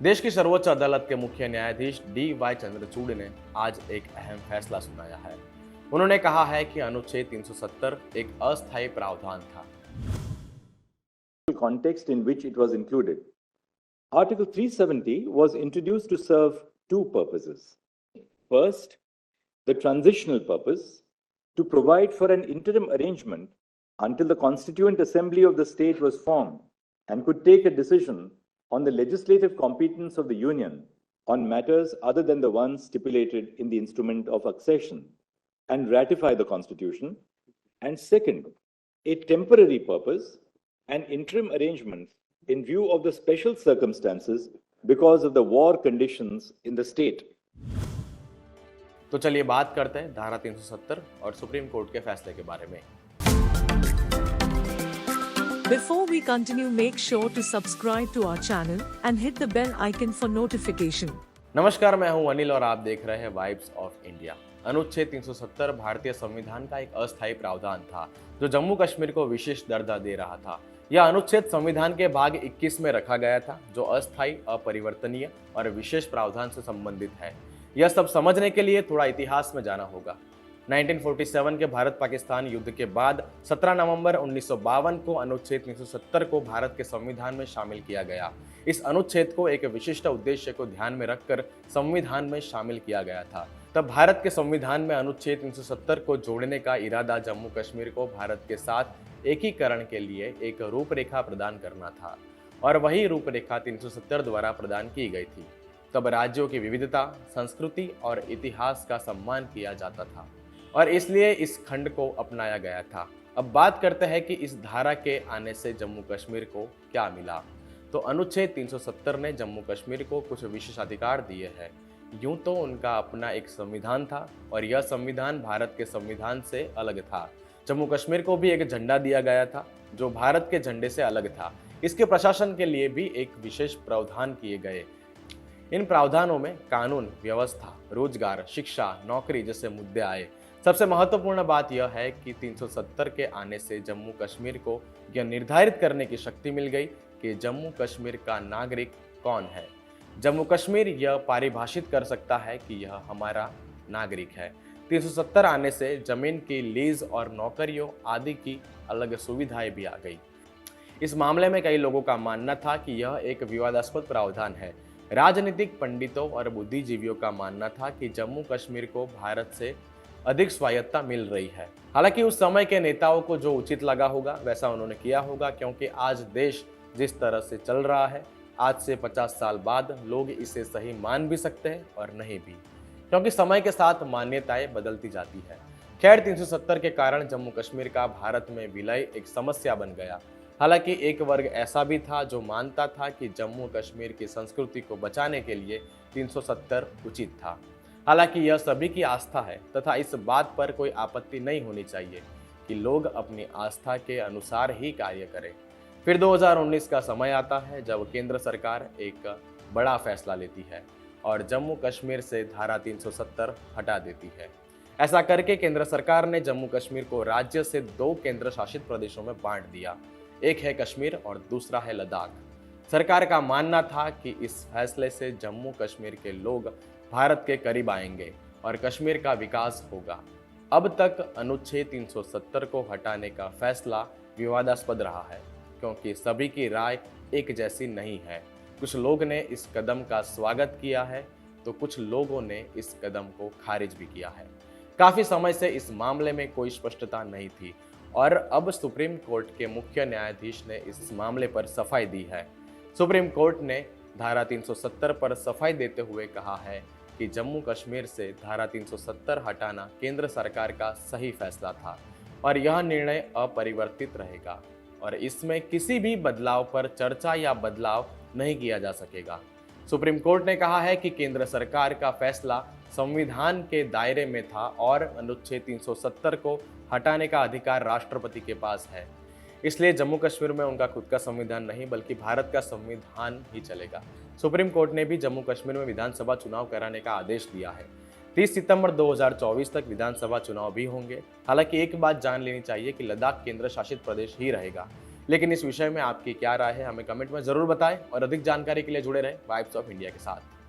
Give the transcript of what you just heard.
देश की सर्वोच्च अदालत के मुख्य न्यायाधीश डी.वाई. चंद्रचूड़ ने आज एक अहम फैसला सुनाया है। उन्होंने कहा है कि अनुच्छेद 370 एक अस्थायी प्रावधान था। Context in which it was included. Article 370 was introduced to serve two purposes. First, the transitional purpose to provide for an interim arrangement until the Constituent Assembly of the state was formed and could take a decision on the legislative competence of the Union on matters other than the ones stipulated in the instrument of accession and ratify the Constitution. And second, a temporary purpose, an interim arrangement in view of the special circumstances because of the war conditions in the state. तो चलिए बात करते हैं धारा 370 और supreme court के फैसले के बारे में। Before we continue, make sure to subscribe to our channel and hit the bell icon for notification. नमस्कार, मैं हूं अनिल और आप देख रहे हैं वाइब्स ऑफ इंडिया। अनुच्छेद 370 भारतीय संविधान का एक अस्थायी प्रावधान था जो जम्मू कश्मीर को विशेष दर्जा दे रहा था। यह अनुच्छेद संविधान के भाग 21 में रखा गया था जो अस्थायी, अपरिवर्तनीय और विशेष प्रावधान से संबंधित है। यह सब समझने के लिए थोड़ा इतिहास में जाना होगा। 1947 के भारत पाकिस्तान युद्ध के बाद 17 नवंबर 1952 को अनुच्छेद 370 को भारत के संविधान में शामिल किया गया। इस अनुच्छेद को एक विशिष्ट उद्देश्य को ध्यान में रखकर संविधान में शामिल किया गया था। तब भारत के संविधान में अनुच्छेद 370 को जोड़ने का इरादा जम्मू कश्मीर को भारत के साथ एकीकरण के लिए एक रूपरेखा प्रदान करना था और वही रूपरेखा 370 द्वारा प्रदान की गई थी। तब राज्यों की विविधता, संस्कृति और इतिहास का सम्मान किया जाता था और इसलिए इस खंड को अपनाया गया था। अब बात करते हैं कि इस धारा के आने से जम्मू कश्मीर को क्या मिला। तो अनुच्छेद 370 ने जम्मू कश्मीर को कुछ विशेषाधिकार दिए हैं। यूं तो उनका अपना एक संविधान था और यह संविधान भारत के संविधान से अलग था। जम्मू कश्मीर को भी एक झंडा दिया गया था जो भारत के झंडे से अलग था। इसके प्रशासन के लिए भी एक विशेष प्रावधान किए गए। इन प्रावधानों में कानून व्यवस्था, रोजगार, शिक्षा, नौकरी जैसे मुद्दे आए। सबसे महत्वपूर्ण बात यह है कि 370 के आने से जम्मू कश्मीर को यह निर्धारित करने की शक्ति मिल गई कि जम्मू कश्मीर का नागरिक कौन है। जम्मू कश्मीर यह परिभाषित कर सकता है कि यह हमारा नागरिक है। 370 आने से जमीन की लीज और नौकरियों आदि की अलग सुविधाएं भी आ गई। इस मामले में कई लोगों का मानना था कि यह एक विवादास्पद प्रावधान है। राजनीतिक पंडितों और बुद्धिजीवियों का मानना था कि जम्मू कश्मीर को भारत से अधिक स्वायत्तता मिल रही है। हालांकि उस समय के नेताओं को जो उचित लगा होगा वैसा उन्होंने किया होगा, क्योंकि आज देश जिस तरह से चल रहा है, आज से 50 साल बाद लोग इसे सही मान भी सकते हैं और नहीं भी, क्योंकि समय के साथ मान्यताएं बदलती जाती है। खैर, 370 के कारण जम्मू कश्मीर का भारत में विलय एक समस्या बन गया। हालांकि एक वर्ग ऐसा भी था जो मानता था कि जम्मू कश्मीर की संस्कृति को बचाने के लिए 370 उचित था। हालांकि यह सभी की आस्था है तथा इस बात पर कोई आपत्ति नहीं होनी चाहिए कि लोग अपनी आस्था के अनुसार ही कार्य करें। फिर 2019 का समय आता है जब केंद्र सरकार एक बड़ा फैसला लेती है और जम्मू कश्मीर से धारा 370 हटा देती है। ऐसा करके केंद्र सरकार ने जम्मू कश्मीर को राज्य से 2 केंद्र शासित प्रदेशों में बांट दिया। एक है कश्मीर और दूसरा है लद्दाख। सरकार का मानना था कि इस फैसले से जम्मू कश्मीर के लोग भारत के करीब आएंगे और कश्मीर का विकास होगा। अब तक अनुच्छेद 370 को हटाने का फैसला विवादास्पद रहा है क्योंकि सभी की राय एक जैसी नहीं है। कुछ लोग ने इस कदम का स्वागत किया है तो कुछ लोगों ने इस कदम को खारिज भी किया है। काफी समय से इस मामले में कोई स्पष्टता नहीं थी और अब सुप्रीम कोर्ट के मुख्य न्यायाधीश ने इस मामले पर सफाई दी है। सुप्रीम कोर्ट ने धारा 370 पर सफाई देते हुए कहा है कि जम्मू कश्मीर से धारा 370 हटाना केंद्र सरकार का सही फैसला था और यह निर्णय अपरिवर्तित रहेगा और इसमें किसी भी बदलाव पर चर्चा या बदलाव नहीं किया जा सकेगा। सुप्रीम कोर्ट ने कहा है कि केंद्र सरकार का फैसला संविधान के दायरे में था और अनुच्छेद 370 को हटाने का अधिकार राष्ट्रपति के पास है। इसलिए जम्मू कश्मीर में उनका खुद का संविधान नहीं बल्कि भारत का संविधान ही चलेगा। सुप्रीम कोर्ट ने भी जम्मू कश्मीर में विधानसभा चुनाव कराने का आदेश दिया है। 30 सितंबर 2024 तक विधानसभा चुनाव भी होंगे। हालांकि एक बात जान लेनी चाहिए कि लद्दाख केंद्र शासित प्रदेश ही रहेगा। लेकिन इस विषय में आपकी क्या राय है हमें कमेंट में जरूर बताएं और अधिक जानकारी के लिए जुड़े रहें वाइब्स ऑफ इंडिया के साथ।